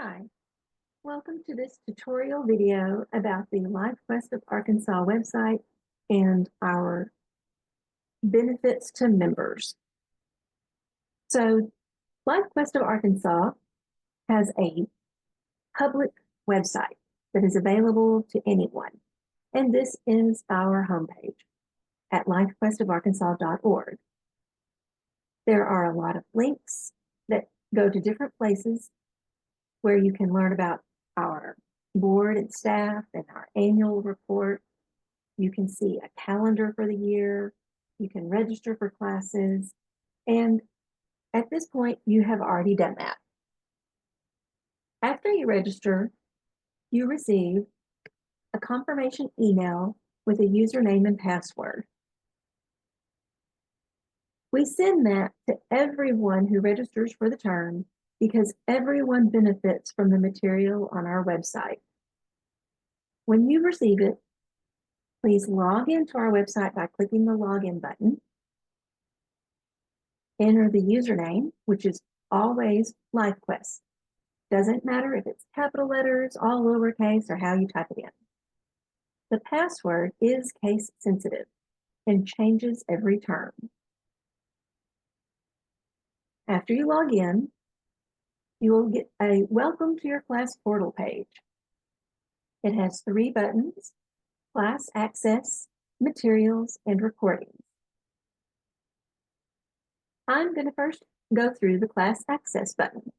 Hi, welcome to this tutorial video about the LiveQuest of Arkansas website and our benefits to members. So LiveQuest of Arkansas has a public website that is available to anyone. And this is our homepage at lifequestofarkansas.org. There are a lot of links that go to different places where you can learn about our board and staff and our annual report. You can see a calendar for the year. You can register for classes. And at this point, you have already done that. After you register, you receive a confirmation email with a username and password. We send that to everyone who registers for the term because everyone benefits from the material on our website. When you receive it, please log into our website by clicking the login button. Enter the username, which is always LiveQuest. Doesn't matter if it's capital letters, all lowercase, or how you type it in. The password is case sensitive and changes every term. After you log in, you will get a welcome to your class portal page. It has 3 buttons: class access, materials, and recordings. I'm going to first go through the class access button.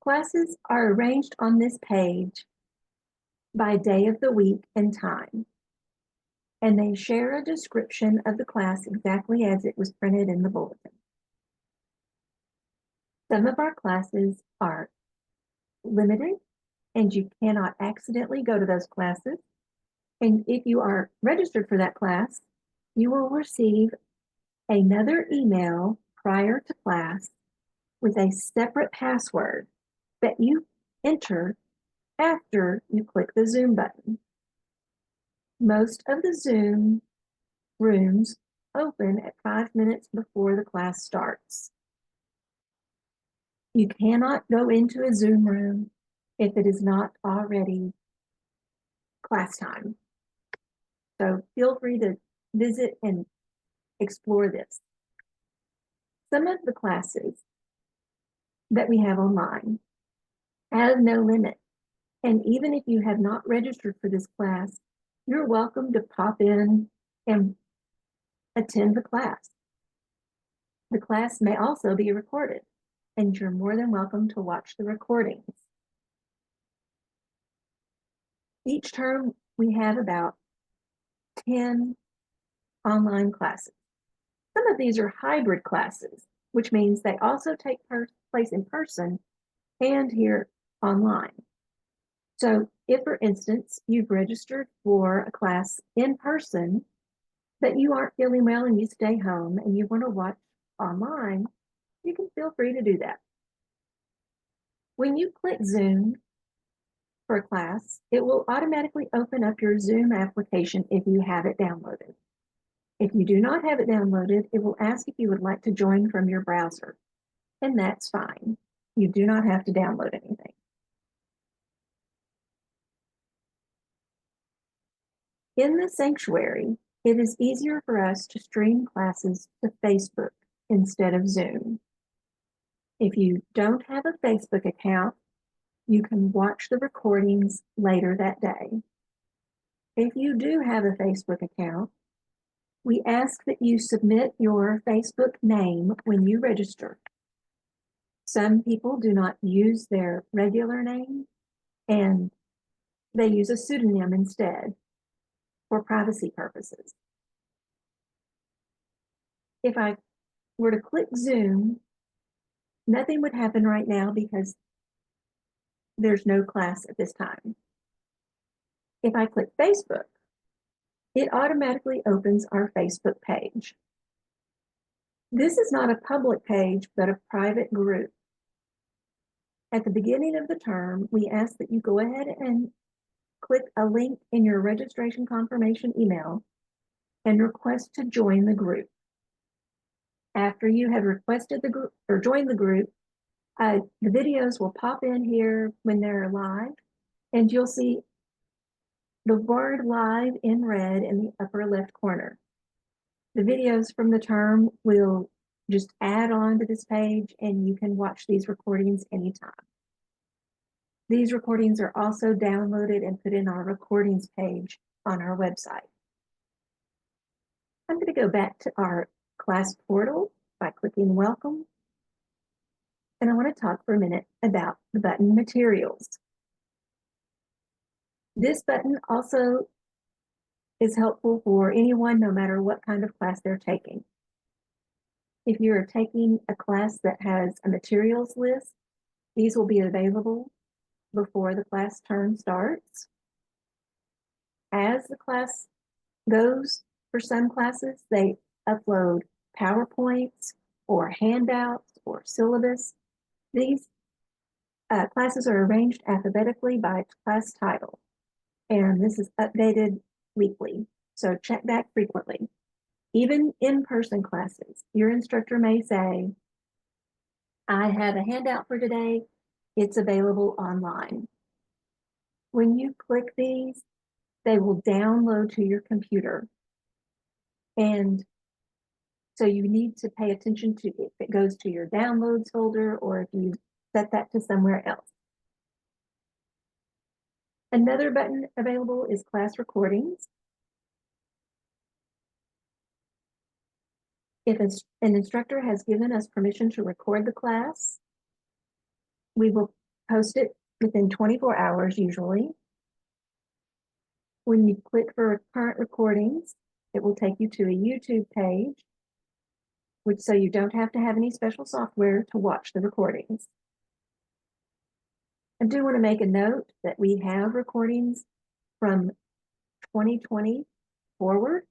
Classes are arranged on this page by day of the week and time, and they share a description of the class exactly as it was printed in the bulletin. Some of our classes are limited, and you cannot accidentally go to those classes. And if you are registered for that class, you will receive another email prior to class with a separate password that you enter after you click the Zoom button. Most of the Zoom rooms open at 5 minutes before the class starts. You cannot go into a Zoom room if it is not already class time. So feel free to visit and explore this. Some of the classes that we have online have no limit. And even if you have not registered for this class, you're welcome to pop in and attend the class. The class may also be recorded, and you're more than welcome to watch the recordings. Each term, we have about 10 online classes. Some of these are hybrid classes, which means they also take place in person and here online. So if, for instance, you've registered for a class in person, but you aren't feeling well and you stay home and you want to watch online, you can feel free to do that. When you click Zoom for a class, it will automatically open up your Zoom application if you have it downloaded. If you do not have it downloaded, it will ask if you would like to join from your browser, and that's fine. You do not have to download anything. In the sanctuary, it is easier for us to stream classes to Facebook instead of Zoom. If you don't have a Facebook account, you can watch the recordings later that day. If you do have a Facebook account, we ask that you submit your Facebook name when you register. Some people do not use their regular name, and they use a pseudonym instead for privacy purposes. If I were to click Zoom, nothing would happen right now because there's no class at this time. If I click Facebook, it automatically opens our Facebook page. This is not a public page, but a private group. At the beginning of the term, we ask that you go ahead and click a link in your registration confirmation email and request to join the group. After you have requested the group or joined the group, The videos will pop in here when they're live, and you'll see the word live in red in the upper left corner. The videos from the term will just add on to this page, and you can watch these recordings anytime. These recordings are also downloaded and put in our recordings page on our website. I'm going to go back to our class portal by clicking Welcome. And I want to talk for a minute about the button Materials. This button also is helpful for anyone, no matter what kind of class they're taking. If you are taking a class that has a materials list, these will be available before the class term starts. As the class goes, for some classes, they upload PowerPoints or handouts or syllabus. These classes are arranged alphabetically by class title, and this is updated weekly, so check back frequently. Even in-person classes, your instructor may say, I have a handout for today, it's available online. When you click these, they will download to your computer. And so you need to pay attention to if it goes to your downloads folder or if you set that to somewhere else. Another button available is class recordings. If an instructor has given us permission to record the class, we will post it within 24 hours usually. When you click for current recordings, it will take you to a YouTube page, so you don't have to have any special software to watch the recordings. I do want to make a note that we have recordings from 2020 forward.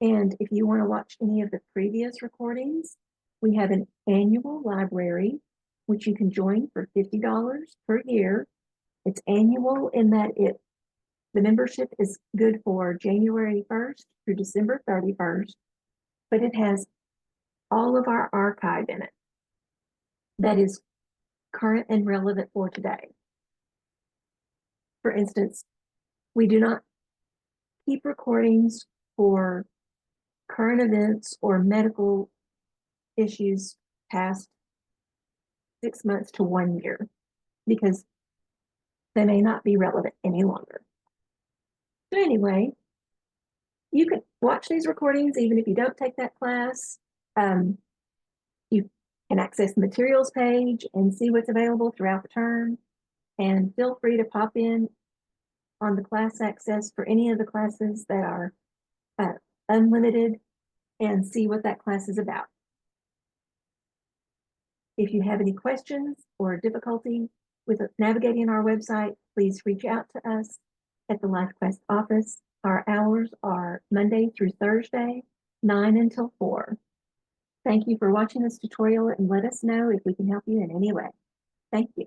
And if you want to watch any of the previous recordings, we have an annual library, which you can join for $50 per year. It's annual in that the membership is good for January 1st through December 31st, but it has all of our archive in it that is current and relevant for today. For instance, we do not keep recordings for current events or medical issues past 6 months to 1 year because they may not be relevant any longer. So anyway, you can watch these recordings even if you don't take that class. You can access the materials page and see what's available throughout the term. And feel free to pop in on the class access for any of the classes that are unlimited and see what that class is about. If you have any questions or difficulty with navigating our website, please reach out to us at the LifeQuest office. Our hours are Monday through Thursday, 9 until 4. Thank you for watching this tutorial and let us know if we can help you in any way. Thank you.